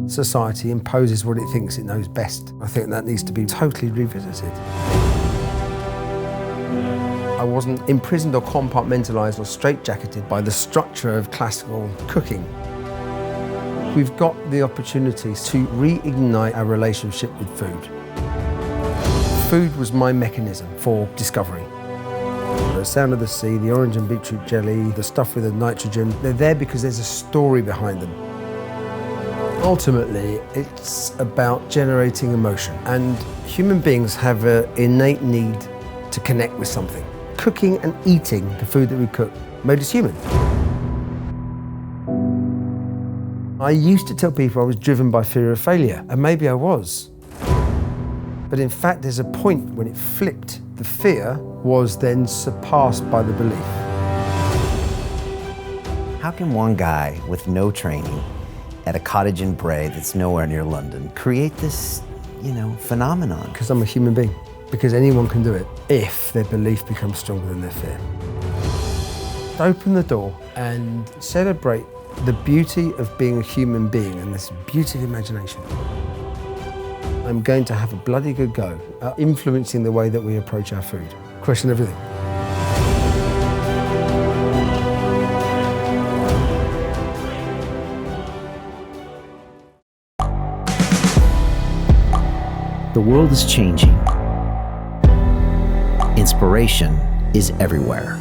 society imposes what it thinks it knows best. I think that needs to be totally revisited. I wasn't imprisoned or compartmentalised or straitjacketed by the structure of classical cooking. We've got the opportunities to reignite our relationship with food. Food was my mechanism for discovery. The sound of the sea, the orange and beetroot jelly, the stuff with the nitrogen, they're there because there's a story behind them. Ultimately, it's about generating emotion, and human beings have an innate need to connect with something. Cooking and eating the food that we cook made us human. I used to tell people I was driven by fear of failure, and maybe I was. But in fact, there's a point when it flipped. The fear was then surpassed by the belief. How can one guy with no training at a cottage in Bray that's nowhere near London create this, phenomenon? Because I'm a human being. Because anyone can do it if their belief becomes stronger than their fear. Open the door and celebrate the beauty of being a human being and this beauty of imagination. I'm going to have a bloody good go at influencing the way that we approach our food. Question everything. The world is changing. Inspiration is everywhere.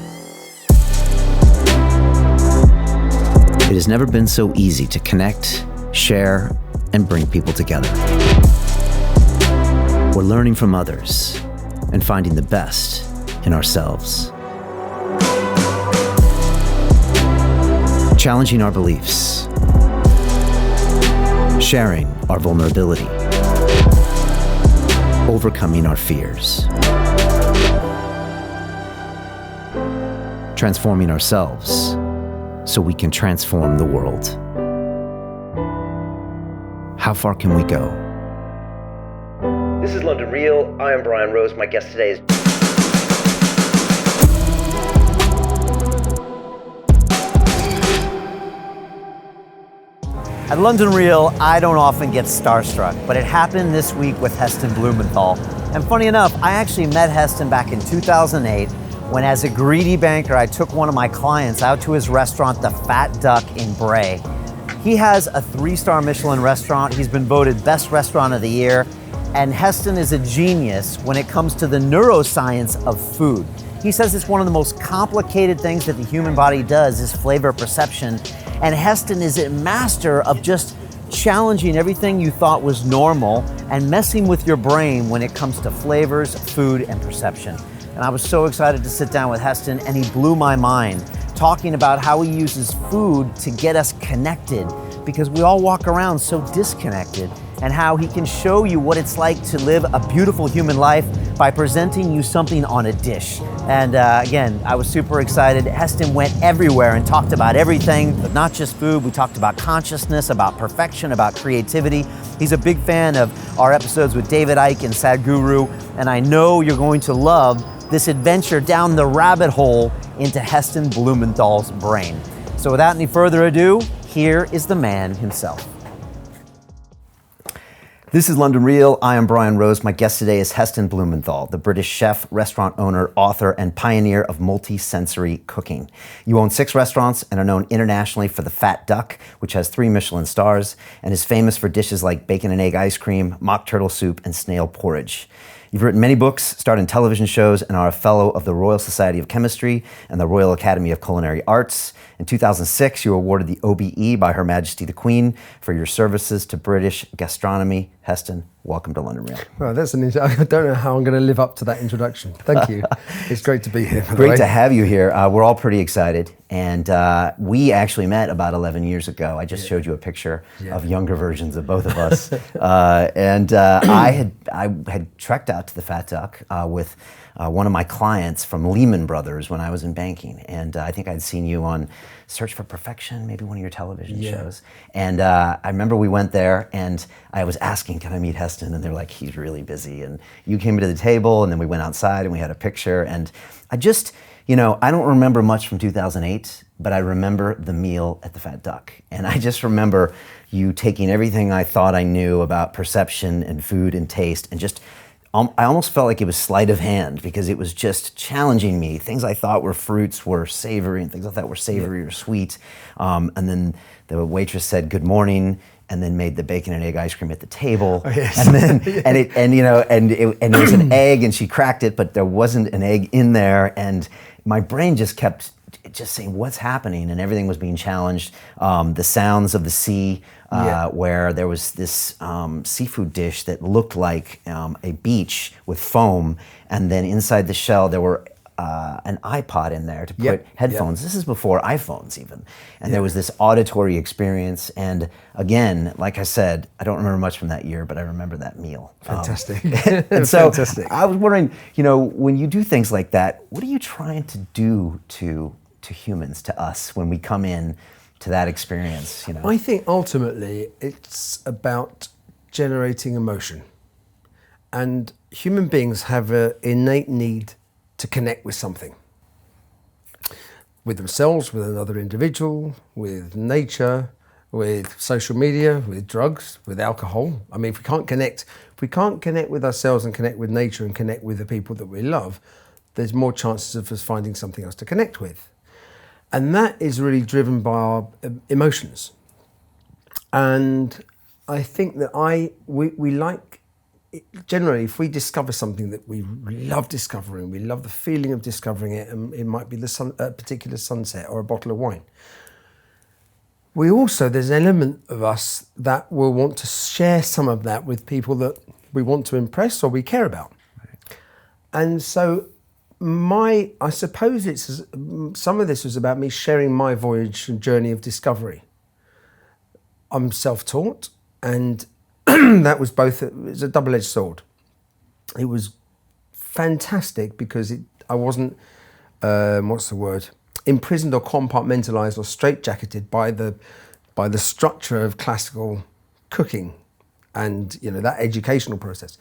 It has never been so easy to connect, share, and bring people together. We're learning from others and finding the best in ourselves. Challenging our beliefs. Sharing our vulnerability. Overcoming our fears. Transforming ourselves so we can transform the world. How far can we go? This is London Real. I am Brian Rose. My guest today is... At London Real, I don't often get starstruck, but it happened this week with Heston Blumenthal. And funny enough, I actually met Heston back in 2008 when, as a greedy banker, I took one of my clients out to his restaurant, The Fat Duck in Bray. He has a 3-star Michelin restaurant. He's been voted Best Restaurant of the Year. And Heston is a genius when it comes to the neuroscience of food. He says it's one of the most complicated things that the human body does is flavor perception. And Heston is a master of just challenging everything you thought was normal and messing with your brain when it comes to flavors, food, and perception. And I was so excited to sit down with Heston, and he blew my mind, talking about how he uses food to get us connected, because we all walk around so disconnected, and how he can show you what it's like to live a beautiful human life by presenting you something on a dish. And again, I was super excited. Heston went everywhere and talked about everything, but not just food. We talked about consciousness, about perfection, about creativity. He's a big fan of our episodes with David Icke and Sadhguru, and I know you're going to love this adventure down the rabbit hole into Heston Blumenthal's brain. So without any further ado, here is the man himself. This is London Real. I am Brian Rose. My guest today is Heston Blumenthal, the British chef, restaurant owner, author, and pioneer of multi-sensory cooking. You own 6 restaurants and are known internationally for The Fat Duck, which has 3 Michelin stars, and is famous for dishes like bacon and egg ice cream, mock turtle soup, and snail porridge. You've written many books, starred in television shows, and are a fellow of the Royal Society of Chemistry and the Royal Academy of Culinary Arts. In 2006, you were awarded the O.B.E. by Her Majesty the Queen for your services to British gastronomy. Heston, welcome to London Real. Well, I don't know how I'm going to live up to that introduction. Thank you. It's great to be here. Great to have you here. We're all pretty excited. And we actually met about 11 years ago. I just showed you a picture of younger versions of both of us. I had trekked out to the Fat Duck with one of my clients from Lehman Brothers when I was in banking. And I think I'd seen you on Search for Perfection, maybe one of your television shows. And I remember we went there and I was asking, can I meet Heston? And they're like, he's really busy. And you came to the table and then we went outside and we had a picture. And I just, I don't remember much from 2008. but I remember the meal at the Fat Duck. And I just remember you taking everything I thought I knew about perception and food and taste and just, I almost felt like it was sleight of hand because it was just challenging me. Things I thought were fruits were savory and things I thought were savory or sweet. And then the waitress said, "Good morning," and then made the bacon and egg ice cream at the table. Oh, yes. And then, and there was an egg and she cracked it, but there wasn't an egg in there. And my brain just kept saying, what's happening? And everything was being challenged. The sounds of the sea, where there was this seafood dish that looked like a beach with foam. And then inside the shell, there were an iPod in there to put headphones. This is before iPhones even. And there was this auditory experience. And again, like I said, I don't remember much from that year, but I remember that meal. Fantastic. And so Fantastic. I was wondering, when you do things like that, what are you trying to do to humans, to us, when we come in to that experience? I think ultimately it's about generating emotion. And human beings have an innate need to connect with something. With themselves, with another individual, with nature, with social media, with drugs, with alcohol. I mean, if we can't connect with ourselves and connect with nature and connect with the people that we love, there's more chances of us finding something else to connect with. And that is really driven by our emotions. And I think that we like, generally, if we discover something that we love discovering, we love the feeling of discovering it, and it might be a particular sunset or a bottle of wine. There's an element of us that will want to share some of that with people that we want to impress or we care about. Right. And so I suppose some of this was about me sharing my voyage and journey of discovery. I'm self-taught, and that was it was a double-edged sword. It was fantastic because I wasn't, imprisoned or compartmentalized or straitjacketed by the structure of classical cooking and that educational process.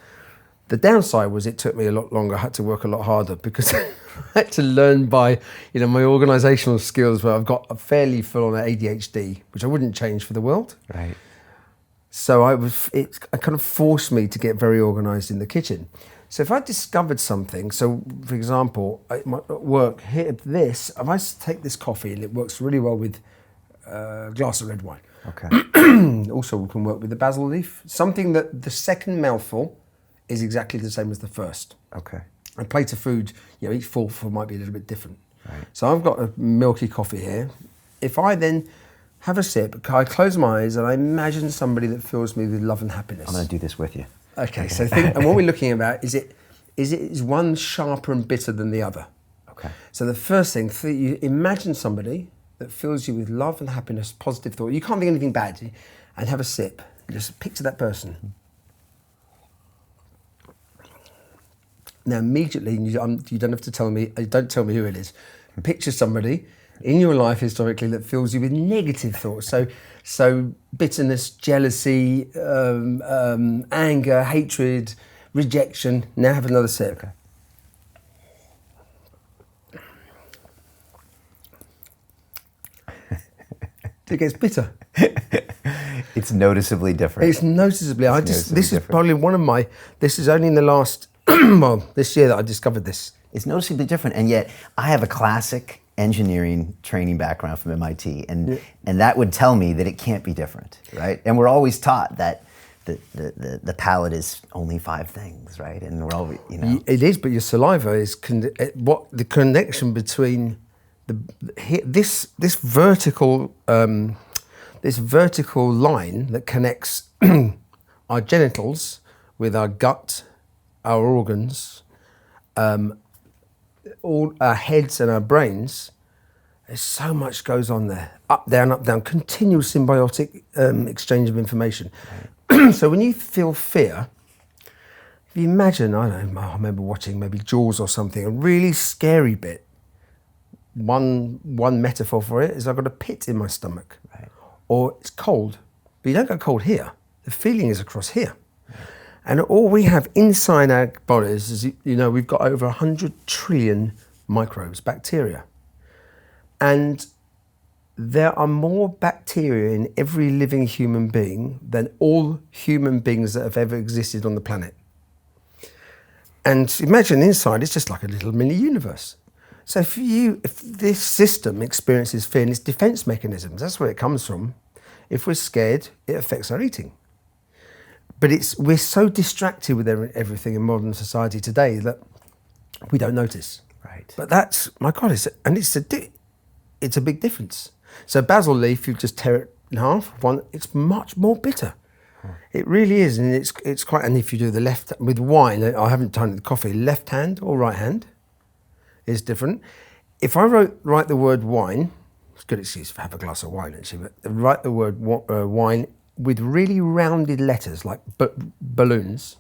The downside was it took me a lot longer. I had to work a lot harder because I had to learn by, my organisational skills. Where I've got a fairly full-on ADHD, which I wouldn't change for the world. Right. So it kind of forced me to get very organised in the kitchen. So if I discovered something, so for example, at work here, if I take this coffee and it works really well with a glass of red wine. Okay. Also, we can work with the basil leaf. Something that the second mouthful is exactly the same as the first. Okay. A plate of food, each fourth might be a little bit different. Right. So I've got a milky coffee here. If I then have a sip, I close my eyes and I imagine somebody that fills me with love and happiness. I'm going to do this with you. Okay, so and what we're looking about is one sharper and bitter than the other. Okay. So the first thing, you imagine somebody that fills you with love and happiness, positive thought. You can't think anything bad, and have a sip. Just picture that person. Now immediately, you don't have to tell me. Don't tell me who it is. Picture somebody in your life historically that fills you with negative thoughts. So bitterness, jealousy, anger, hatred, rejection. Now have another sip. Okay. It gets bitter. It's noticeably different. It's noticeably. This is probably one of my. This is only in the last this year that I discovered this. It's noticeably different, and yet I have a classic engineering training background from MIT, and that would tell me that it can't be different, right? And we're always taught that the palate is only 5 things, right? And we're all, It is, but your saliva is what the connection between this vertical line that connects our genitals with our gut, our organs, all our heads and our brains. There's so much goes on there. Up, down, continual symbiotic exchange of information. Right. So when you feel fear, if you imagine, I remember watching maybe Jaws or something, a really scary bit. One metaphor for it is I've got a pit in my stomach. Right. Or it's cold, but you don't get cold here. The feeling is across here. Right. And all we have inside our bodies is, we've got over 100 trillion microbes, bacteria. And there are more bacteria in every living human being than all human beings that have ever existed on the planet. And imagine inside, it's just like a little mini universe. So if this system experiences fear and its defense mechanisms, that's where it comes from. If we're scared, it affects our eating. But we're so distracted with everything in modern society today that we don't notice. Right. But that's, my God, it's a big difference. So basil leaf, you just tear it in half, it's much more bitter. It really is, and it's quite, and if you do the left, with wine, I haven't done the coffee, left hand or right hand is different. If I write the word wine, it's a good excuse to have a glass of wine actually, but write the word wine with really rounded letters like balloons,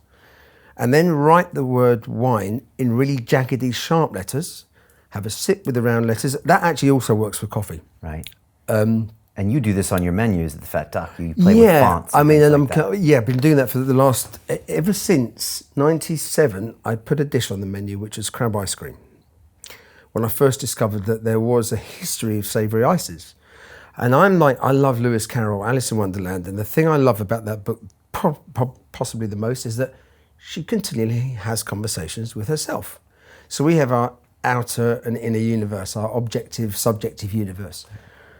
and then write the word wine in really jaggedy, sharp letters, have a sip with the round letters. That actually also works for coffee. Right. And you do this on your menus at the Fat Duck. You play with fonts. I've been doing that for the last, ever since 97, I put a dish on the menu, which was crab ice cream. When I first discovered that there was a history of savoury ices. And I love Lewis Carroll, Alice in Wonderland, and the thing I love about that book, possibly the most, is that she continually has conversations with herself. So we have our outer and inner universe, our objective, subjective universe.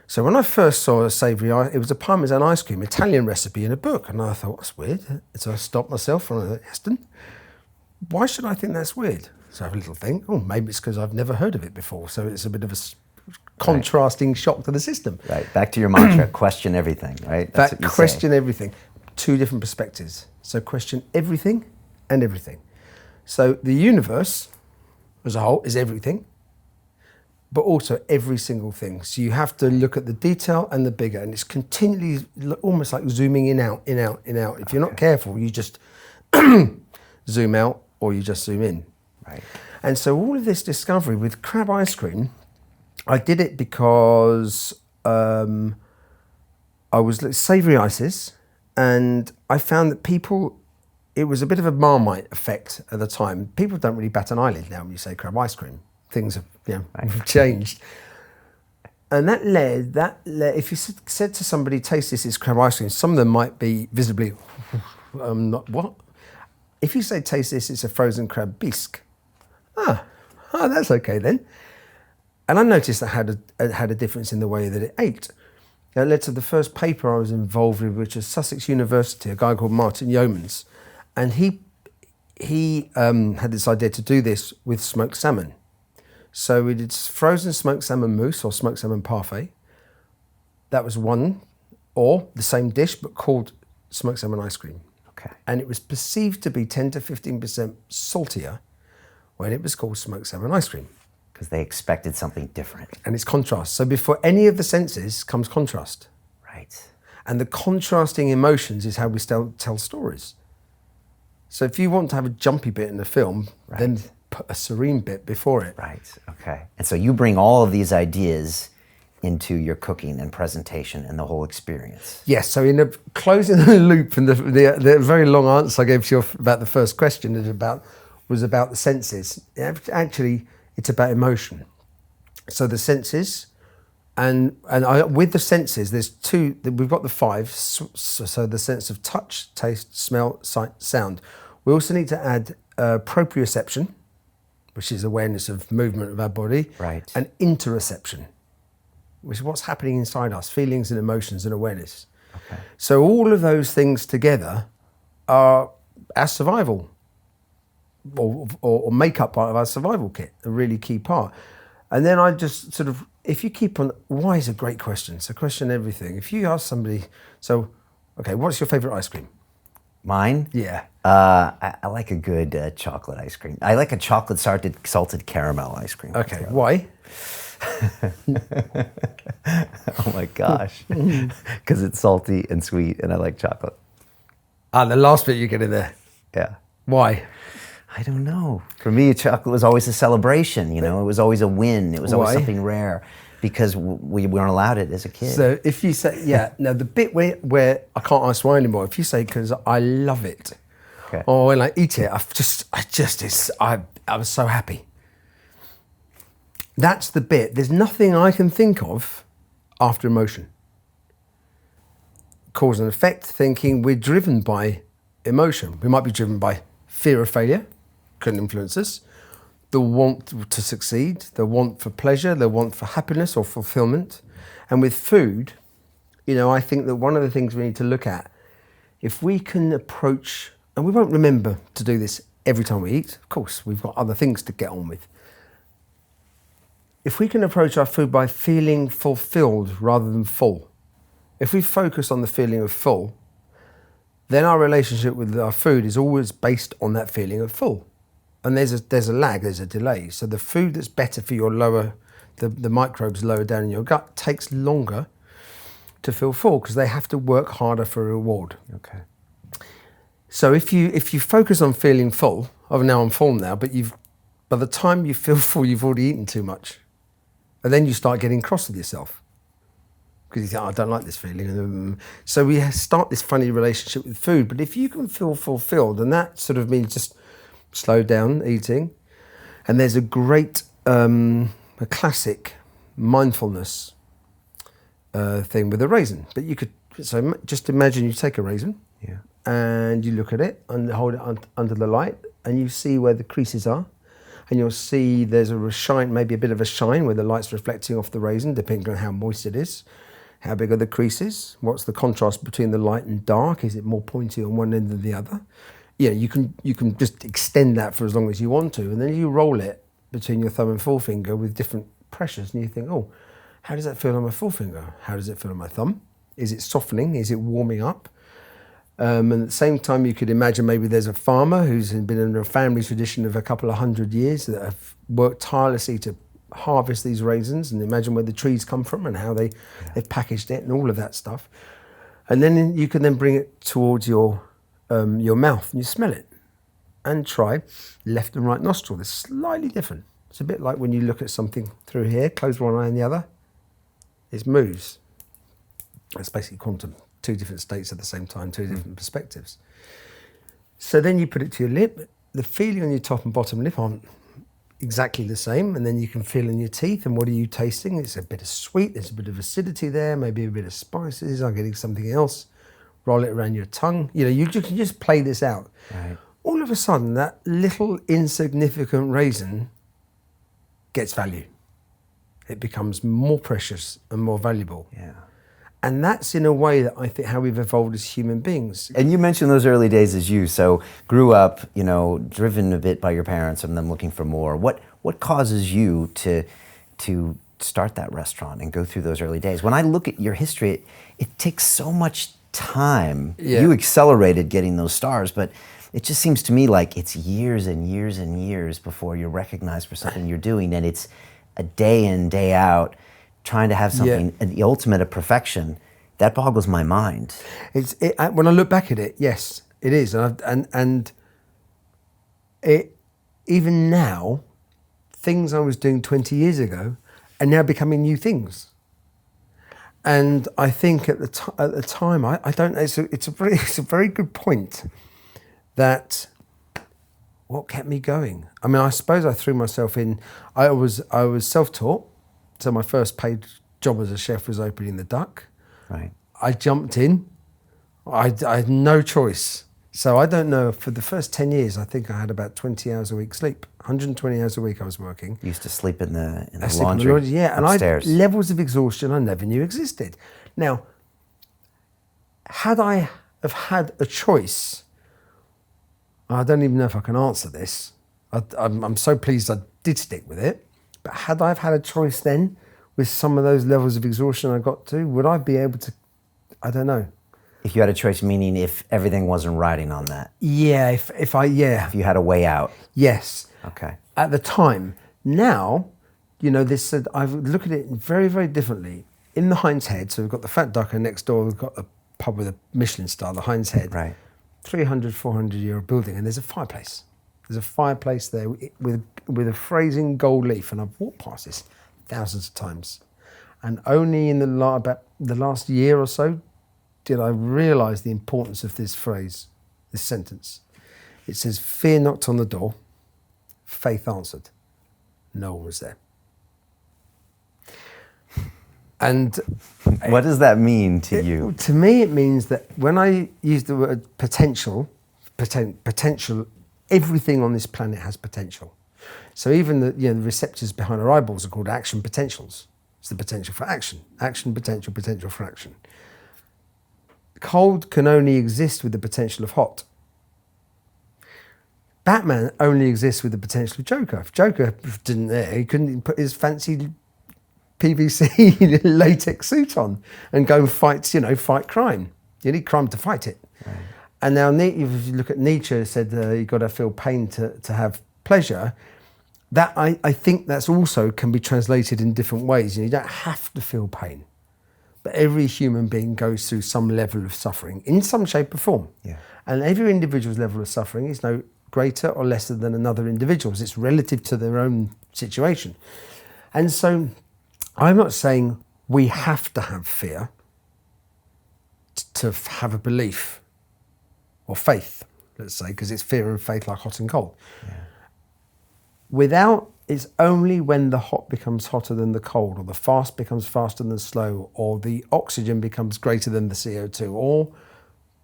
So when I first saw a savoury, it was a Parmesan ice cream, Italian recipe in a book, and I thought, that's weird. So I stopped myself and I thought, Heston, why should I think that's weird? So I have a little think, maybe it's because I've never heard of it before, so it's a bit of a contrasting shock to the system. Right, back to your mantra, question everything, right? That's question everything. Two different perspectives. So question everything and everything. So the universe as a whole is everything, but also every single thing. So you have to look at the detail and the bigger, and it's continually almost like zooming in, out, in, out, in, out. If you're not careful, you just zoom out or you just zoom in. Right. And so all of this discovery with crab ice cream, I did it because I was savoury ices, and I found that it was a bit of a Marmite effect at the time. People don't really bat an eyelid now when you say crab ice cream. Things have changed. And that led, if you said to somebody, taste this, it's crab ice cream, some of them might be visibly, what? If you say, taste this, it's a frozen crab bisque. That's okay then. And I noticed that had a difference in the way that it ate. That led to the first paper I was involved with, which was Sussex University, a guy called Martin Yeomans. And he had this idea to do this with smoked salmon. So we did frozen smoked salmon mousse or smoked salmon parfait. That was one, or the same dish, but called smoked salmon ice cream. Okay. And it was perceived to be 10 to 15% saltier when it was called smoked salmon ice cream. Because they expected something different. And it's contrast. So before any of the senses comes contrast. Right. And the contrasting emotions is how we tell stories. So if you want to have a jumpy bit in the film, then put a serene bit before it. Right, okay. And so you bring all of these ideas into your cooking and presentation and the whole experience. Yes, so in closing the loop, and the very long answer I gave to you about the first question was about the senses. Actually, it's about emotion. So the senses, and with the senses, there's two, we've got the five, so the sense of touch, taste, smell, sight, sound. We also need to add proprioception, which is awareness of movement of our body, right, and interoception, which is what's happening inside us, feelings and emotions and awareness. Okay. So all of those things together are our survival, or make up part of our survival kit, a really key part. And then I just sort of, if you keep on, why is a great question. So question everything. If you ask somebody, okay, what's your favorite ice cream? Mine? Yeah. I like a good chocolate ice cream. I like a chocolate salted caramel ice cream. Okay, why? Oh my gosh. Because it's salty and sweet and I like chocolate. The last bit you get in there. Yeah. Why? I don't know. For me, chocolate was always a celebration, It was always a win. It was always something rare because we weren't allowed it as a kid. So if you say, now the bit where I can't ask why anymore, if you say, because I love it, okay, or when I eat it, I was so happy. That's the bit. There's nothing I can think of after emotion. Cause and effect thinking, we're driven by emotion. We might be driven by fear of failure, can influence us, the want to succeed, the want for pleasure, the want for happiness or fulfillment. And with food, I think that one of the things we need to look at, if we can approach, and we won't remember to do this every time we eat, of course, we've got other things to get on with. If we can approach our food by feeling fulfilled rather than full, if we focus on the feeling of full, then our relationship with our food is always based on that feeling of full. And there's a lag, there's a delay. So the food that's better for your the microbes lower down in your gut takes longer to feel full because they have to work harder for a reward. Okay. So if you focus on feeling full, now I'm full now, but by the time you feel full, you've already eaten too much. And then you start getting cross with yourself because you think, I don't like this feeling. So we start this funny relationship with food. But if you can feel fulfilled, and that sort of means just slow down eating. And there's a great, a classic mindfulness thing with a raisin. But so just imagine you take a raisin and you look at it and hold it under the light and you see where the creases are. And you'll see there's a shine, maybe a bit of a shine where the light's reflecting off the raisin, depending on how moist it is. How big are the creases? What's the contrast between the light and dark? Is it more pointy on one end than the other? You can just extend that for as long as you want to, and then you roll it between your thumb and forefinger with different pressures, and you think, oh, how does that feel on my forefinger? How does it feel on my thumb? Is it softening? Is it warming up? And at the same time, you could imagine maybe there's a farmer who's been in a family tradition of a couple of 100 years that have worked tirelessly to harvest these raisins, and imagine where the trees come from and how they've packaged it and all of that stuff. And then you can then bring it towards your mouth and you smell it and try left and right nostril. They're slightly different. It's a bit like when you look at something through here, close one eye and the other, it moves. That's basically quantum. Two different states at the same time, two different perspectives. So then you put it to your lip. The feeling on your top and bottom lip aren't exactly the same, and then you can feel in your teeth, and what are you tasting? It's a bit of sweet, there's a bit of acidity there, maybe a bit of spices, I'm getting something else. Roll it around your tongue. You can just play this out. Right. All of a sudden, that little insignificant raisin gets value. It becomes more precious and more valuable. Yeah. And that's in a way that I think how we've evolved as human beings. And you mentioned those early days as you, so grew up, driven a bit by your parents and them looking for more. What causes you to start that restaurant and go through those early days? When I look at your history, it takes so much time. Yeah. You accelerated getting those stars, but it just seems to me like it's years and years and years before you're recognized for something you're doing, and it's a day in, day out, trying to have something, the ultimate of perfection. That boggles my mind. When I look back at it, yes, it is. And even now, things I was doing 20 years ago are now becoming new things. And I think at the time, I don't know, it's a very good point that what kept me going? I mean, I suppose I threw myself in, I was self-taught. So my first paid job as a chef was opening the Duck. Right. I jumped in. I had no choice. So I don't know, for the first 10 years, I think I had about 20 hours a week sleep. 120 hours a week I was working. You used to sleep in the laundry upstairs. And levels of exhaustion I never knew existed. Now, had I have had a choice, I don't even know if I can answer this. I'm so pleased I did stick with it. But had I have had a choice then, with some of those levels of exhaustion I got to, would I be able to, I don't know. If you had a choice, meaning if everything wasn't riding on that? Yeah, if you had a way out? Yes. Okay. At the time. Now, I look at it very, very differently. In the Hind's Head, so we've got the Fat Duck, and next door we've got a pub with a Michelin star, the Hind's Head. Right. 300, 400-year-old building, and there's a fireplace. There's a fireplace there with a phrasing gold leaf, and I've walked past this thousands of times. And only in about the last year or so did I realise the importance of this phrase, this sentence. It says, "Fear knocked on the door, faith answered. No one was there." And what does that mean to you? To me, it means that when I use the word potential, everything on this planet has potential. So even the receptors behind our eyeballs are called action potentials. It's the potential for action. Action potential, potential for action. Cold can only exist with the potential of hot. Batman only exists with the potential of Joker. If Joker didn't there, he couldn't put his fancy PVC latex suit on and go and fight crime. You need crime to fight it. Right. And now, if you look at Nietzsche, said you've got to feel pain to have pleasure. That I think that's also can be translated in different ways. You don't have to feel pain, but every human being goes through some level of suffering in some shape or form. Yeah. And every individual's level of suffering is no greater or lesser than another individual's. It's relative to their own situation. And so I'm not saying we have to have fear to have a belief or faith, let's say, because it's fear and faith like hot and cold. Yeah. It's only when the hot becomes hotter than the cold, or the fast becomes faster than slow, or the oxygen becomes greater than the CO2, or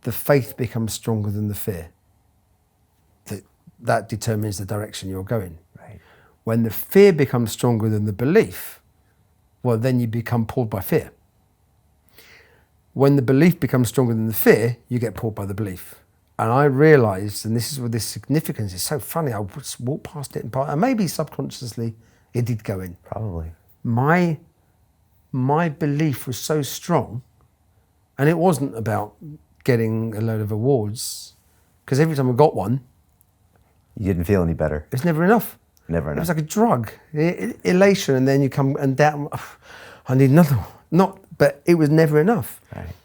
the faith becomes stronger than the fear, that determines the direction you're going. Right. When the fear becomes stronger than the belief, well, then you become pulled by fear. When the belief becomes stronger than the fear, you get pulled by the belief. And I realised, and this is where this significance is so funny, I just walked past it and maybe subconsciously it did go in. Probably. My belief was so strong, and it wasn't about getting a load of awards, because every time I got one, you didn't feel any better. It's never enough. Never enough. It was like a drug, elation, and then you come and doubt, I need another one. But it was never enough. Right.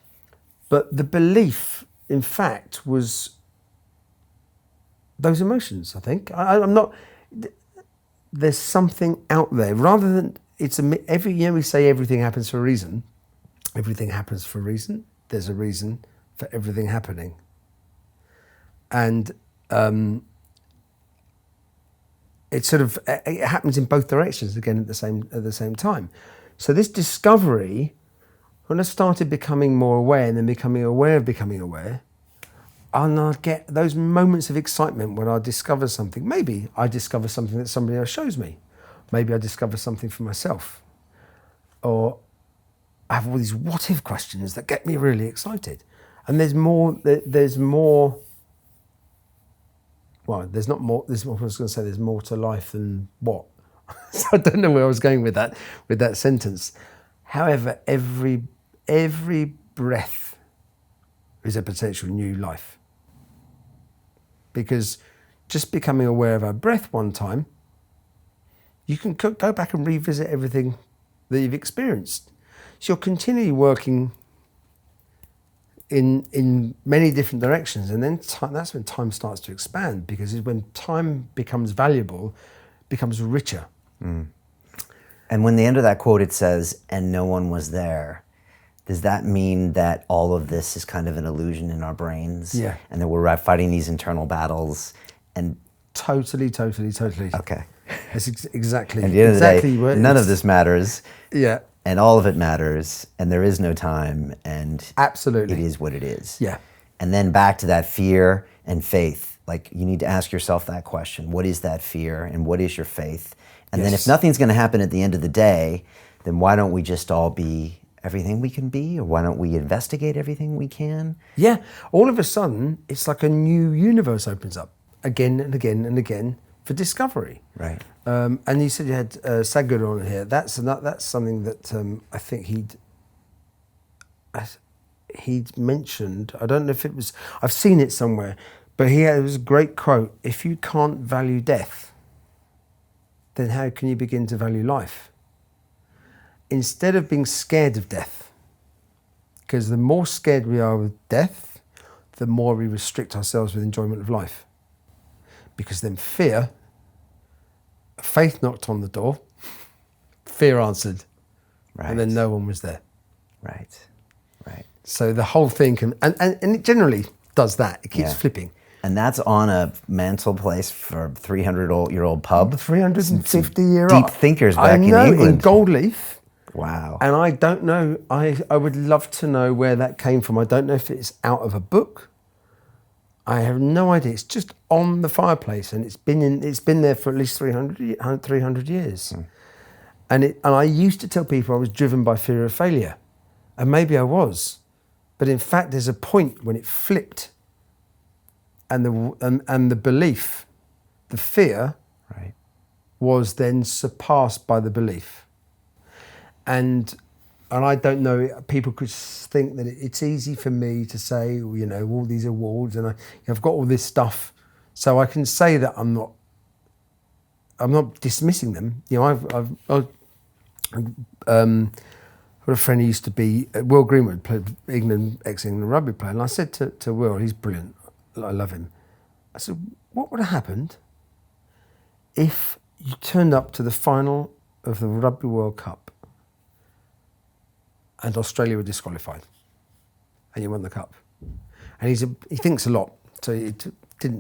But the belief, in fact, was those emotions, I think. I'm not, there's something out there, rather than, every year we say everything happens for a reason. Everything happens for a reason. There's a reason for everything happening. And it happens in both directions again at the same time. So this discovery, when I started becoming more aware and then becoming aware of becoming aware, and I'd get those moments of excitement when I discover something. Maybe I discover something that somebody else shows me. Maybe I discover something for myself. Or I have all these what if questions that get me really excited. And there's more, well, there's not more, I was going to say there's more to life than what. So I don't know where I was going with that sentence. However, every breath is a potential new life. Because just becoming aware of our breath one time, you can go back and revisit everything that you've experienced. So you're continually working in many different directions, and then that's when time starts to expand, because it's when time becomes valuable, becomes richer. Mm. And when the end of that quote it says, "and no one was there," does that mean that all of this is kind of an illusion in our brains? Yeah. And that we're fighting these internal battles? And Totally. Okay. That's exactly. At the end of the day, none of this matters. Yeah. And all of it matters, and there is no time, and absolutely, it is what it is. Yeah. And then back to that fear and faith. Like, you need to ask yourself that question: what is that fear, and what is your faith? And then if nothing's going to happen at the end of the day, then why don't we just all be everything we can be, or why don't we investigate everything we can? Yeah. All of a sudden, it's like a new universe opens up again and again and again for discovery. Right. And you said you had Sadhguru on here. That's something that I think he'd mentioned. I don't know if it was, I've seen it somewhere, but it was a great quote: "If you can't value death, then how can you begin to value life?" Instead of being scared of death, because the more scared we are with death, the more we restrict ourselves with enjoyment of life. Because then faith knocked on the door, fear answered, right. And then no one was there. Right. So the whole thing can, and it generally does that. It keeps flipping. And that's on a mantle place for a 300-year-old pub. 350-year-old. Deep thinkers back in England. England. In gold leaf. Wow. And I don't know, I would love to know where that came from. I don't know if it's out of a book. I have no idea. It's just on the fireplace, and it's been there for at least 300 years. And I used to tell people I was driven by fear of failure, and maybe I was, but in fact there's a point when it flipped, and the belief, the fear, right, was then surpassed by the belief. And I don't know, people could think that it's easy for me to say, you know, all these awards, and I've got all this stuff, so I can say that I'm not dismissing them. You know, I've got a friend who used to be Will Greenwood, played ex-England rugby player, and I said to Will, he's brilliant, I love him. I said, what would have happened if you turned up to the final of the Rugby World Cup and Australia were disqualified and you won the cup? And he thinks a lot, so he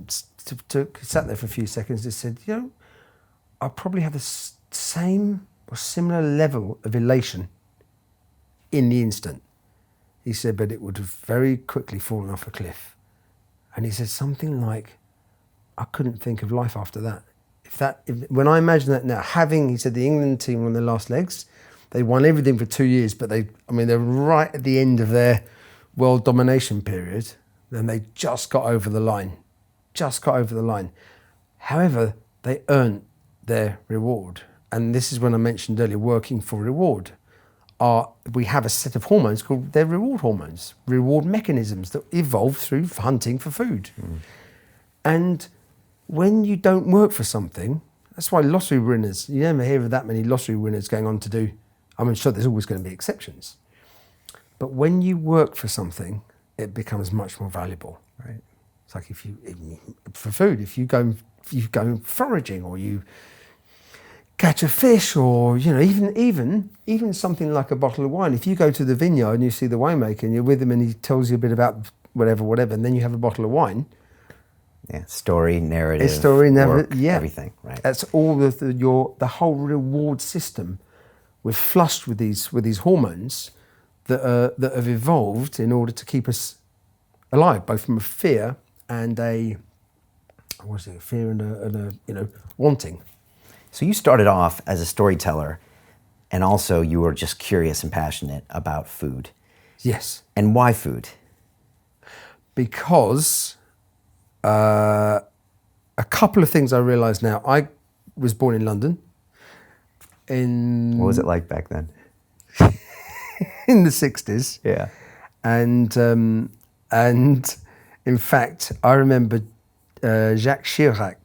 sat there for a few seconds and said, you know, I'll probably have the same or similar level of elation in the instant. He said, but it would have very quickly fallen off a cliff. And he said something like, I couldn't think of life after that. When I imagine that now, he said the England team on their last legs, they won everything for 2 years, but they're right at the end of their world domination period, and they just got over the line. However, they earned their reward. And this is when I mentioned earlier, working for reward. We have a set of hormones called their reward hormones, reward mechanisms that evolve through hunting for food. And when you don't work for something, that's why lottery winners, you never hear of that many lottery winners going on to do, I'm sure there's always going to be exceptions. But when you work for something, it becomes much more valuable. Right. It's like for food, if you go foraging, or you catch a fish, or you know, even something like a bottle of wine. If you go to the vineyard and you see the winemaker and you're with him and he tells you a bit about whatever, and then you have a bottle of wine. Yeah, story, narrative, work, everything. Right. That's all the whole reward system. We're flushed with these hormones that have evolved in order to keep us alive, both from a fear and a wanting. So you started off as a storyteller, and also you were just curious and passionate about food. Yes. And why food? Because a couple of things I realise now. I was born in London. What was it like back then? In the 60s. Yeah. And in fact, I remember Jacques Chirac.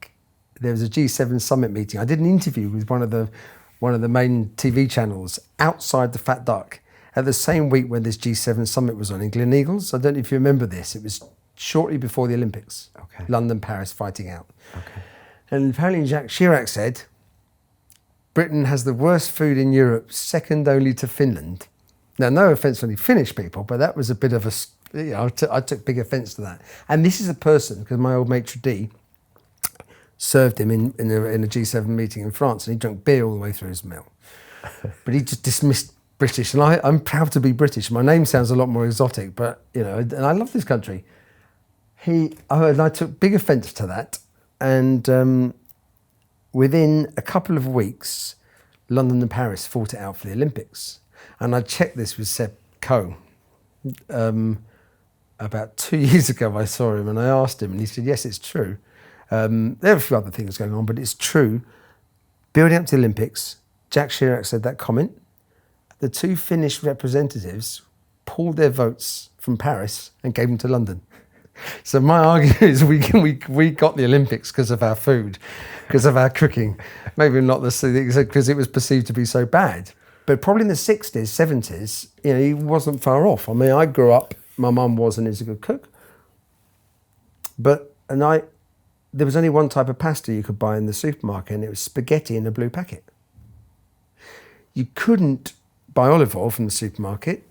There was a G7 summit meeting. I did an interview with one of the main TV channels outside the Fat Duck at the same week when this G7 summit was on in Gleneagles. I don't know if you remember this. It was shortly before the Olympics. Okay. London, Paris fighting out. Okay. And apparently Jacques Chirac said, Britain has the worst food in Europe, second only to Finland. Now, no offence to any Finnish people, but that was a bit of I took big offence to that. And this is a person, because my old maitre d' served him in a G7 meeting in France, and he drank beer all the way through his meal. But he just dismissed British, and I'm proud to be British. My name sounds a lot more exotic, but you know, and I love this country. I took big offence to that, and within a couple of weeks, London and Paris fought it out for the Olympics. And I checked this with Seb Coe. About 2 years ago, I saw him and I asked him, and he said, yes, it's true. There are a few other things going on, but it's true. Building up to the Olympics, Jacques Chirac said that comment. The two Finnish representatives pulled their votes from Paris and gave them to London. So my argument is we got the Olympics because of our food, because of our cooking. Maybe not because it was perceived to be so bad. But probably in the 60s, 70s, you know, he wasn't far off. I mean, I grew up, my mum was and is a good cook. There was only one type of pasta you could buy in the supermarket, and it was spaghetti in a blue packet. You couldn't buy olive oil from the supermarket.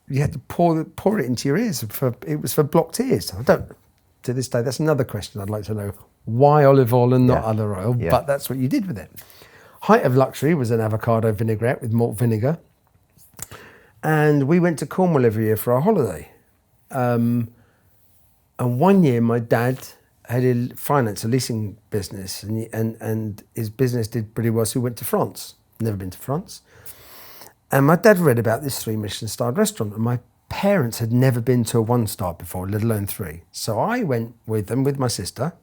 You had to pour it into your ears. It was for blocked ears. To this day, that's another question I'd like to know. Why olive oil and not other oil? Yeah. But that's what you did with it. Height of luxury was an avocado vinaigrette with malt vinegar. And we went to Cornwall every year for our holiday. And one year my dad had a leasing business, and his business did pretty well, so we went to France. Never been to France. And my dad read about this 3 Michelin-starred restaurant, and my parents had never been to a 1-star before, let alone 3. So I went with them, with my sister,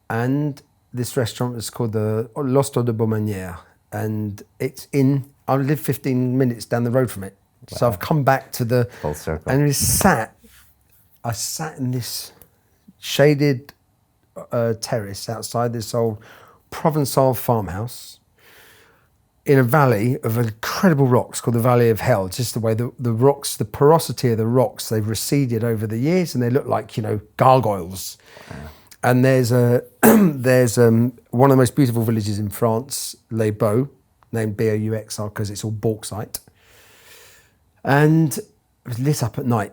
and this restaurant was called the L'Hosto de Beaumanière, and I live 15 minutes down the road from it. Wow. So I've come back to the... Full circle. And I sat in this shaded terrace outside this old Provençal farmhouse in a valley of incredible rocks called the Valley of Hell. Just the way the rocks, the porosity of the rocks, they've receded over the years and they look like, gargoyles. Wow. And there's one of the most beautiful villages in France, Les Baux, named Bauxr because it's all bauxite. And it was lit up at night.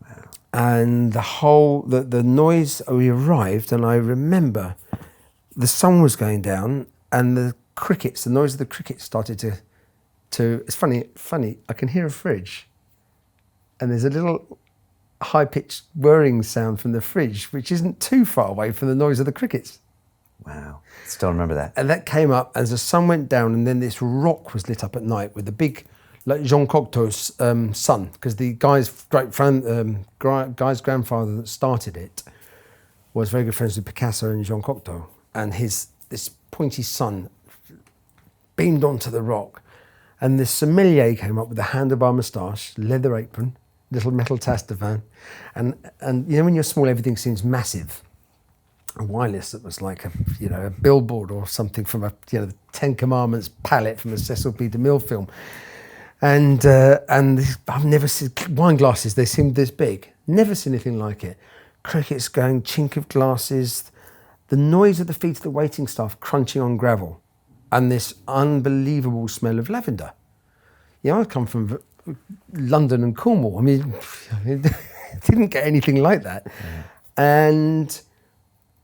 Wow. And the noise, we arrived and I remember the sun was going down and the noise of the crickets started to it's funny, I can hear a fridge and there's a little high-pitched whirring sound from the fridge, which isn't too far away from the noise of the crickets. Wow, still remember that. And that came up as the sun went down and then this rock was lit up at night with the big, like Jean Cocteau's son, because the guy's grandfather that started it was very good friends with Picasso and Jean Cocteau, and this pointy son beamed onto the rock, and the sommelier came up with a handlebar moustache, leather apron, little metal tastavan, and when you're small everything seems massive. A wireless that was like a billboard or something from the Ten Commandments palette from a Cecil B. DeMille film, and I've never seen wine glasses. They seemed this big. Never seen anything like it. Crickets going, chink of glasses, the noise of the feet of the waiting staff crunching on gravel, and this unbelievable smell of lavender. I come from London and Cornwall. I mean, it didn't get anything like that. Yeah. And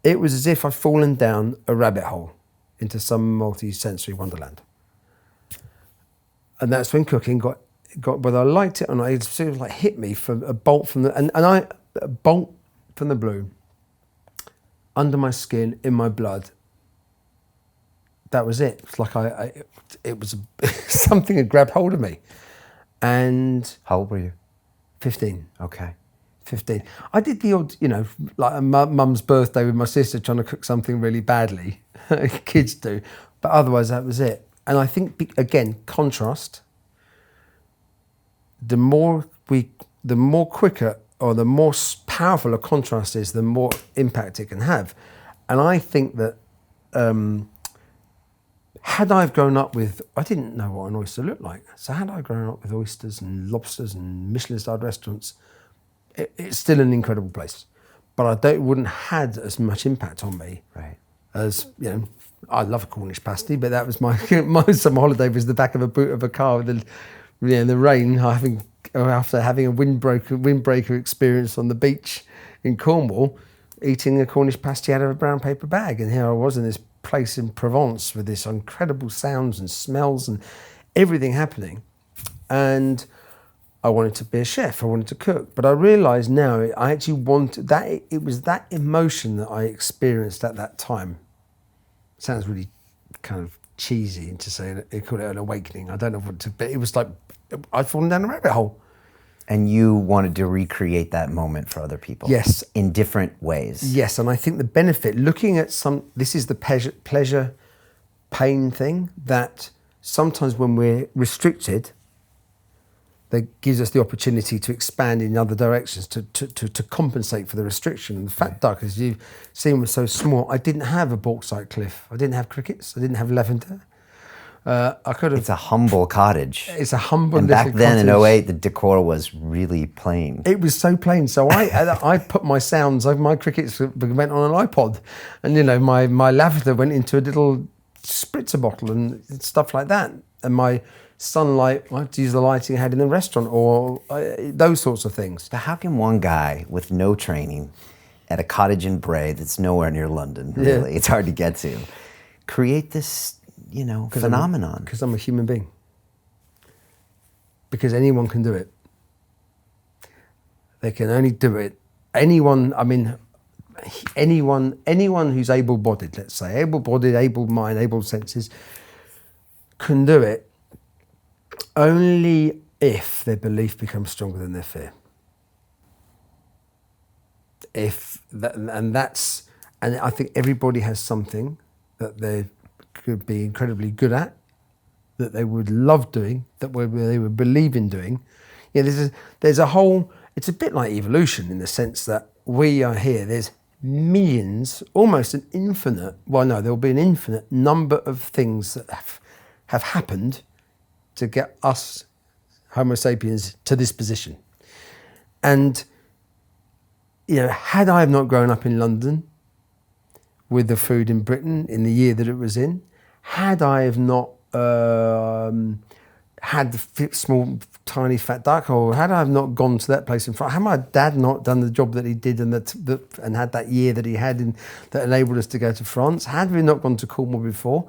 it was as if I'd fallen down a rabbit hole into some multi-sensory wonderland. And that's when cooking got whether I liked it or not, it sort of like hit me from a bolt from the blue, under my skin, in my blood. That was it. It's like it was something had grabbed hold of me. And how old were you? 15. Okay. 15. I did the odd, like a mum's birthday with my sister trying to cook something really badly. Kids do. But otherwise, that was it. And I think, again, contrast. The more quicker or the more powerful a contrast is, the more impact it can have. And I think that had I grown up with, I didn't know what an oyster looked like. So had I grown up with oysters and lobsters and Michelin-starred restaurants, it's still an incredible place. But it wouldn't have had as much impact on me. Right. As, I love a Cornish pasty, but that was my summer holiday was the back of a boot of a car with the rain, after having a windbreaker experience on the beach in Cornwall, eating a Cornish pasty out of a brown paper bag. And here I was in this place in Provence with this incredible sounds and smells and everything happening. And I wanted to be a chef, I wanted to cook. But I realised now I actually wanted that, it was that emotion that I experienced at that time. Sounds really kind of cheesy to say, they call it an awakening. I don't know what to, but it was like, I'd fallen down a rabbit hole. And you wanted to recreate that moment for other people. Yes. In different ways. Yes, and I think the benefit, looking at this is the pleasure, pain thing, that sometimes when we're restricted, that gives us the opportunity to expand in other directions, to compensate for the restriction. And the fat duck, as you've seen, was so small. I didn't have a bauxite cliff. I didn't have crickets. I didn't have lavender. I could have. It's a humble cottage. It's a humble and little back then cottage. In 08, the decor was really plain. It was so plain. So I put my sounds, my crickets went on an iPod, and my lavender went into a little spritzer bottle and stuff like that. And my sunlight, I had to use the lighting I had in the restaurant or those sorts of things. But how can one guy with no training at a cottage in Bray that's nowhere near London, really, it's hard to get to, create this, phenomenon? Because I'm a human being. because anyone can do it. They can only do it. Anyone who's able-bodied, let's say, able-bodied, able mind, able senses, can do it only if their belief becomes stronger than their fear. And I think everybody has something that they could be incredibly good at, that they would love doing, that they would believe in doing. There's a whole, it's a bit like evolution in the sense that we are here, there's millions, almost an infinite, there'll be an infinite number of things that have happened to get us, Homo sapiens, to this position. And, had I have not grown up in London with the food in Britain in the year that it was in, had I have not had the small, tiny fat duck, or had I have not gone to that place in France, had my dad not done the job that he did and had that year that he had that enabled us to go to France, had we not gone to Cornwall before,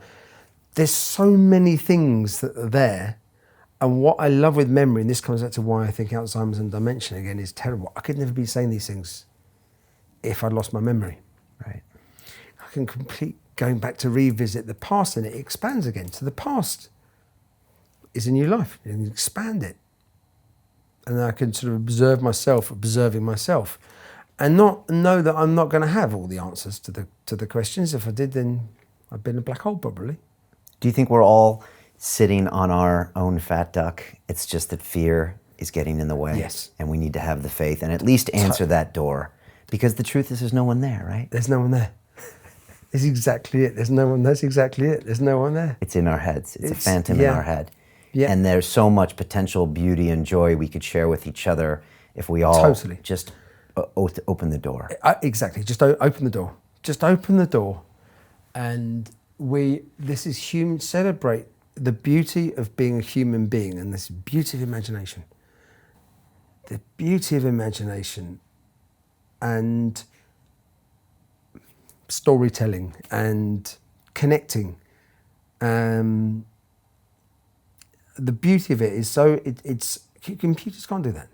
there's so many things that are there. And what I love with memory, and this comes back to why I think Alzheimer's and dementia again is terrible. I could never be saying these things if I'd lost my memory. Right. I can going back to revisit the past, and it expands again. So the past is a new life, and you expand it. And I can sort of observe myself, observing myself, and not know that I'm not going to have all the answers to the questions. If I did, then I'd be in a black hole probably. Do you think we're all sitting on our own fat duck? It's just that fear is getting in the way. Yes. And we need to have the faith and at least answer that door. Because the truth is there's no one there, right? There's no one there. It's exactly it. There's no one. That's exactly it. There's no one there. It's in our heads. It's a phantom in our head. Yeah. And there's so much potential beauty and joy we could share with each other if we all just open the door. Exactly. Just open the door. Just open the door. And this is human, celebrate the beauty of being a human being and this beauty of imagination. The beauty of imagination and storytelling and connecting. The beauty of it is computers can't do that.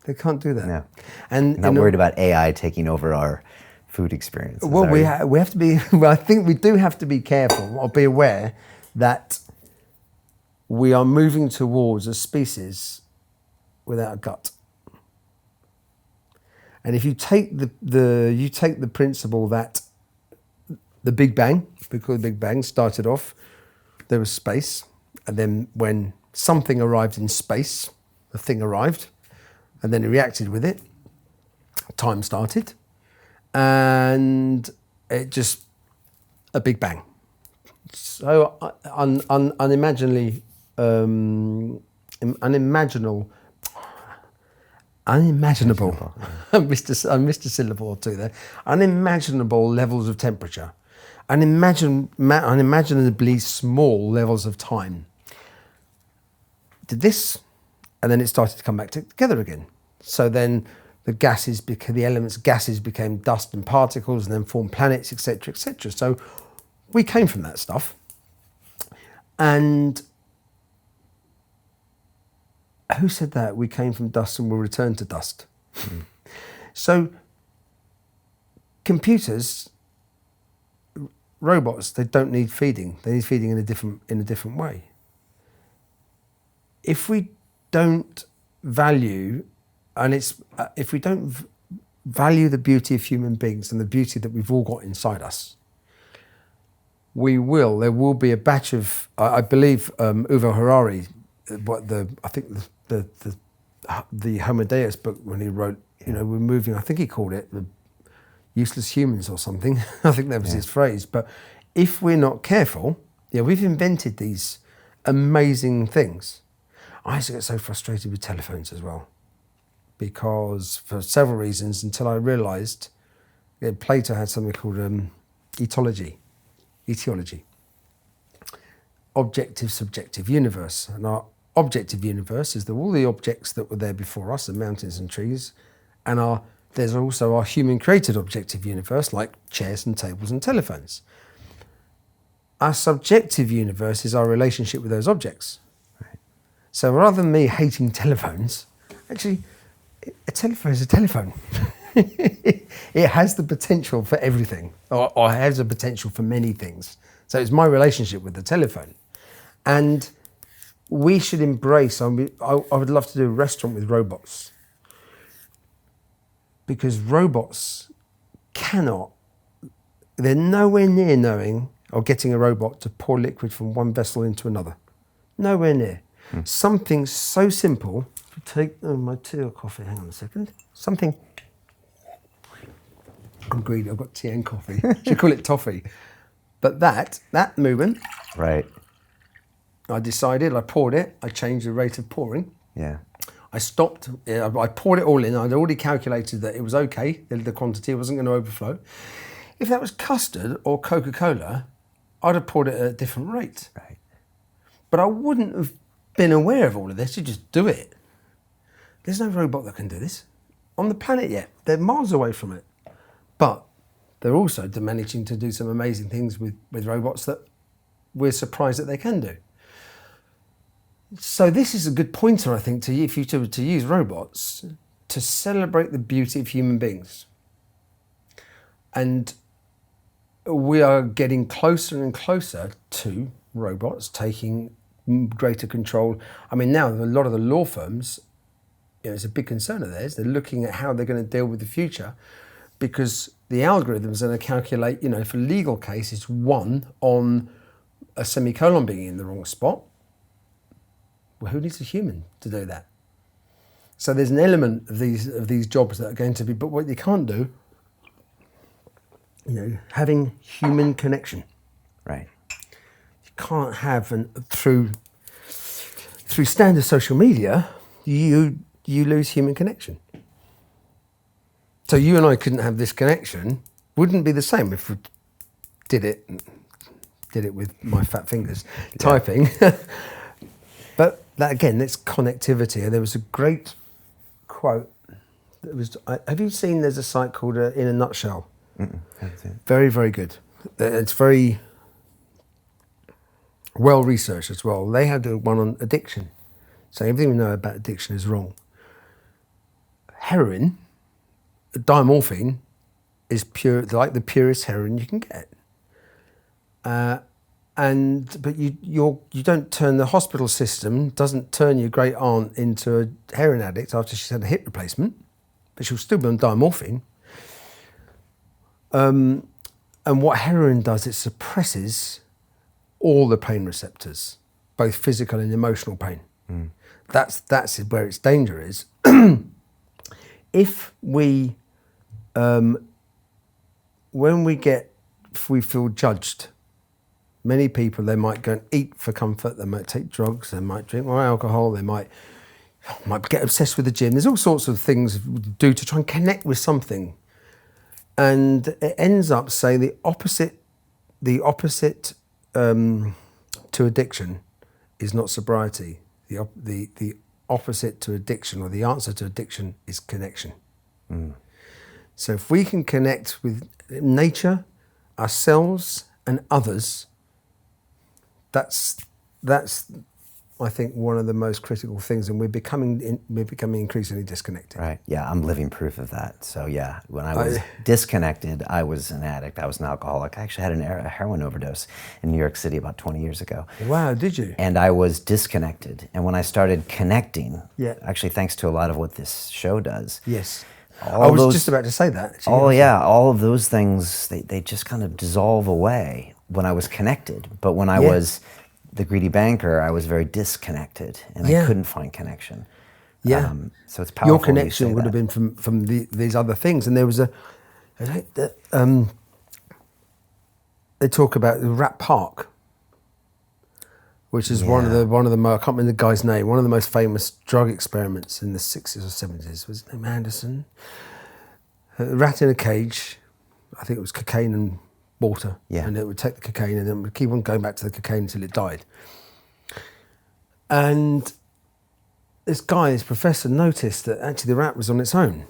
They can't do that. No. And not worried about AI taking over our food experience. Well, we have to be. Well, I think we do have to be careful or be aware that we are moving towards a species without a gut. And if you take the principle that the Big Bang, because the Big Bang started off, there was space, and then when something arrived in space, the thing arrived, and then it reacted with it. Time started, and it just a Big Bang. So unimaginable. I missed a syllable or two there. Unimaginable levels of temperature, unimaginably small levels of time. Did this, and then it started to come back together again. So then the elements gases became dust and particles, and then formed planets, etc., etc. So we came from that stuff, and who said that? We came from dust and will return to dust. So computers, robots, they don't need feeding. They need feeding in a different way. If we don't value, if we don't value the beauty of human beings and the beauty that we've all got inside us, there will be a batch of, I believe Yuval Harari, the Homo Deus book, when he wrote, we're moving, I think he called it the useless humans or something. I think that was his phrase. But if we're not careful, we've invented these amazing things. I used to get so frustrated with telephones as well, because for several reasons, until I realised Plato had something called etiology, objective, subjective universe. And our objective universe is all the objects that were there before us, the mountains and trees, and there's also our human-created objective universe, like chairs and tables and telephones. Our subjective universe is our relationship with those objects. Right. So rather than me hating telephones, actually, a telephone is a telephone. It has the potential for everything, or has the potential for many things. So it's my relationship with the telephone. And we should embrace, I would love to do a restaurant with robots. Because robots they're nowhere near knowing or getting a robot to pour liquid from one vessel into another. Nowhere near. Something so simple, take my tea or coffee, hang on a second. I'm greedy, I've got tea and coffee. Should call it toffee. But that movement. Right. I decided, I poured it, I changed the rate of pouring. Yeah. I stopped, I poured it all in. I'd already calculated that it was okay, the quantity wasn't going to overflow. If that was custard or Coca-Cola, I'd have poured it at a different rate. Right. But I wouldn't have been aware of all of this, you just do it. There's no robot that can do this on the planet yet. They're miles away from it. But they're also managing to do some amazing things with robots that we're surprised that they can do. So this is a good pointer, I think, to use robots to celebrate the beauty of human beings. And we are getting closer and closer to robots taking greater control. I mean, now a lot of the law firms, it's a big concern of theirs. They're looking at how they're going to deal with the future, because the algorithms are going to calculate, if a legal case is won on a semicolon being in the wrong spot, well, who needs a human to do that? So there's an element of these jobs that are going to be, but what you can't do, having human connection. Right. You can't have, through standard social media, you lose human connection. So you and I couldn't have this connection. Wouldn't be the same if we did it with my fat fingers, typing. But that, again, it's connectivity. And there was a great quote that was, have you seen, there's a site called In a Nutshell? Very, very good. It's very well researched as well. They had one on addiction. So everything we know about addiction is wrong. Heroin, diamorphine, is pure, like the purest heroin you can get. But you don't turn, the hospital system doesn't turn your great aunt into a heroin addict after she's had a hip replacement, but she'll still be on diamorphine. And what heroin does, it suppresses all the pain receptors, both physical and emotional pain. That's where its danger is. If we feel judged, many people, they might go and eat for comfort, they might take drugs, they might drink more alcohol, they might get obsessed with the gym. There's all sorts of things we do to try and connect with something. And it ends up, say, the opposite to addiction is not sobriety. The opposite to addiction, or the answer to addiction, is connection. So if we can connect with nature, ourselves and others, that's I think one of the most critical things, and we're becoming increasingly disconnected. Right. Yeah, I'm living proof of that. So yeah, when I was disconnected, I was an addict. I was an alcoholic. I actually had a heroin overdose in New York City about 20 years ago. Wow, did you? And I was disconnected. And when I started connecting, yeah, actually thanks to a lot of what this show does. Yes. I was just about to say that. Actually, all of those things, they just kind of dissolve away when I was connected. But when I was the greedy banker, I was very disconnected, and I couldn't find connection. Yeah. So it's powerful. Your connection would have been from these other things. And there was they talk about the Rat Park, which is one of the I can't remember the guy's name, one of the most famous drug experiments in the 60s or 70s. Was his name Anderson? A rat in a cage, I think it was cocaine and water, and it would take the cocaine and then would keep on going back to the cocaine until it died. And this professor, noticed that actually the rat was on its own.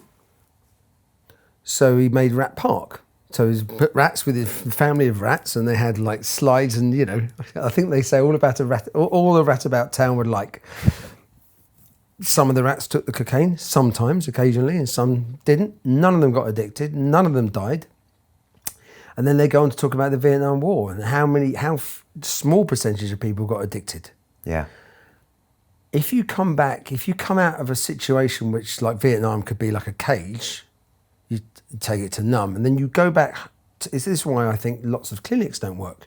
So he made Rat Park So he put rats with his family of rats, and they had like slides, and I think they say all the rat about town were like. Some of the rats took the cocaine, sometimes, occasionally, and some didn't. None of them got addicted. None of them died. And then they go on to talk about the Vietnam War and how small percentage of people got addicted. Yeah. If you come out of a situation which, like Vietnam, could be like a cage, you take it to numb, and then you go back. This is why I think lots of clinics don't work.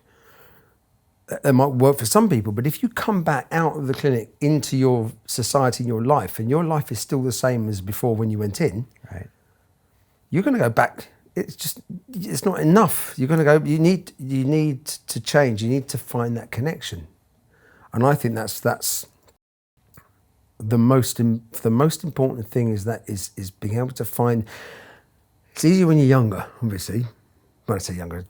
They might work for some people, but if you come back out of the clinic into your society, your life, and your life is still the same as before when you went in, right, you're going to go back. It's not enough. You're going to go. You need to change. You need to find that connection, and I think that's the most important thing is being able to find. It's easier when you're younger, obviously. When I say younger,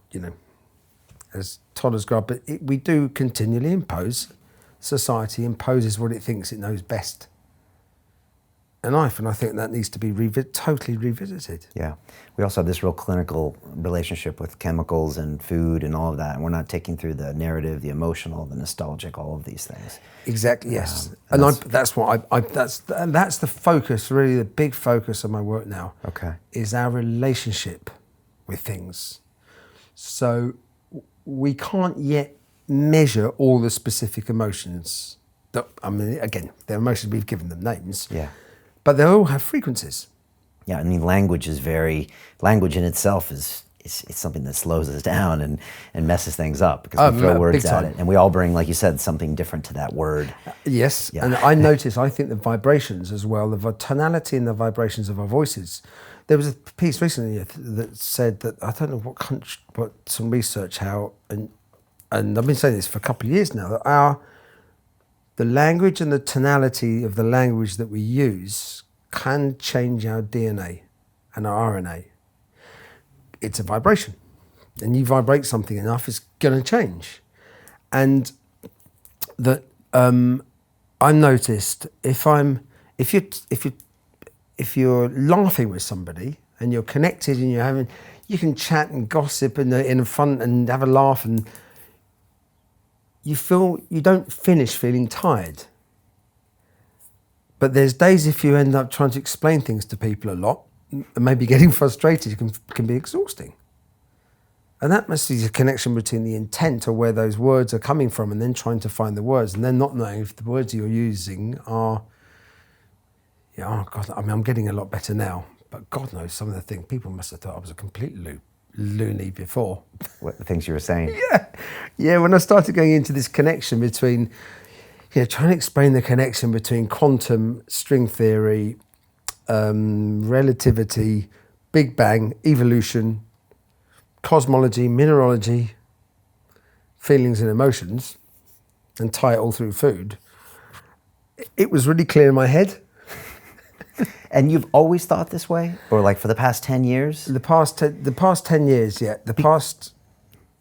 as toddlers grow up, but we do continually impose. Society imposes what it thinks it knows best in life, and I think that needs to be totally revisited. Yeah. We also have this real clinical relationship with chemicals and food and all of that, and we're not taking through the narrative, the emotional, the nostalgic, all of these things. Exactly, yes. And that's the focus, really the big focus of my work now. Okay. Is our relationship with things. So we can't yet measure all the specific emotions. Again, they're emotions, we've given them names. Yeah. But they all have frequencies. Yeah, I mean, language in itself is something that slows us down and messes things up because we throw words at it. And we all bring, like you said, something different to that word. Yes, yeah. And I think the vibrations as well, the tonality and the vibrations of our voices. There was a piece recently that said that, I don't know what some research and I've been saying this for a couple of years now, that the language and the tonality of the language that we use can change our DNA and our RNA. It's a vibration. And you vibrate something enough, it's going to change. And that I noticed if you're laughing with somebody and you're connected and you can chat and gossip in fun and have a laugh, and you don't finish feeling tired. But there's days if you end up trying to explain things to people a lot, and maybe getting frustrated can be exhausting. And that must be a connection between the intent of where those words are coming from and then trying to find the words, and then not knowing if the words you're using are, oh God, I'm getting a lot better now, but God knows some of the things, people must have thought I was a complete loony before. What the things you were saying? Yeah. When I started going into this connection between, trying to explain the connection between quantum, string theory, relativity, Big Bang, evolution, cosmology, mineralogy, feelings and emotions, and tie it all through food, it was really clear in my head. And you've always thought this way? Or like for the past 10 years? The past 10 years, yeah.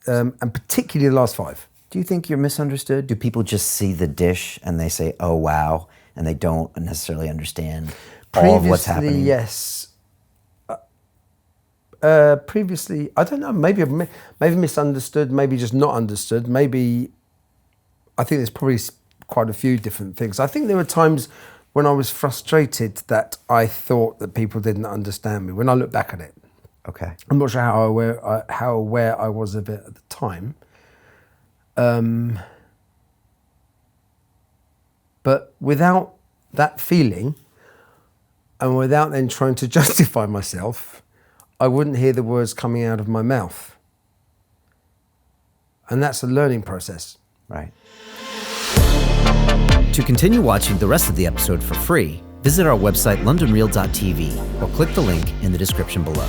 And particularly the last 5. Do you think you're misunderstood? Do people just see the dish and they say, oh, wow, and they don't necessarily understand all of what's happening? Yes. Previously, I don't know, maybe misunderstood, maybe just not understood, maybe, I think there's probably quite a few different things. I think there were times when I was frustrated that I thought that people didn't understand me, when I look back at it. Okay. I'm not sure how aware I was of it at the time. But without that feeling, and without then trying to justify myself, I wouldn't hear the words coming out of my mouth. And that's a learning process. Right. To continue watching the rest of the episode for free, visit our website londonreal.tv or click the link in the description below.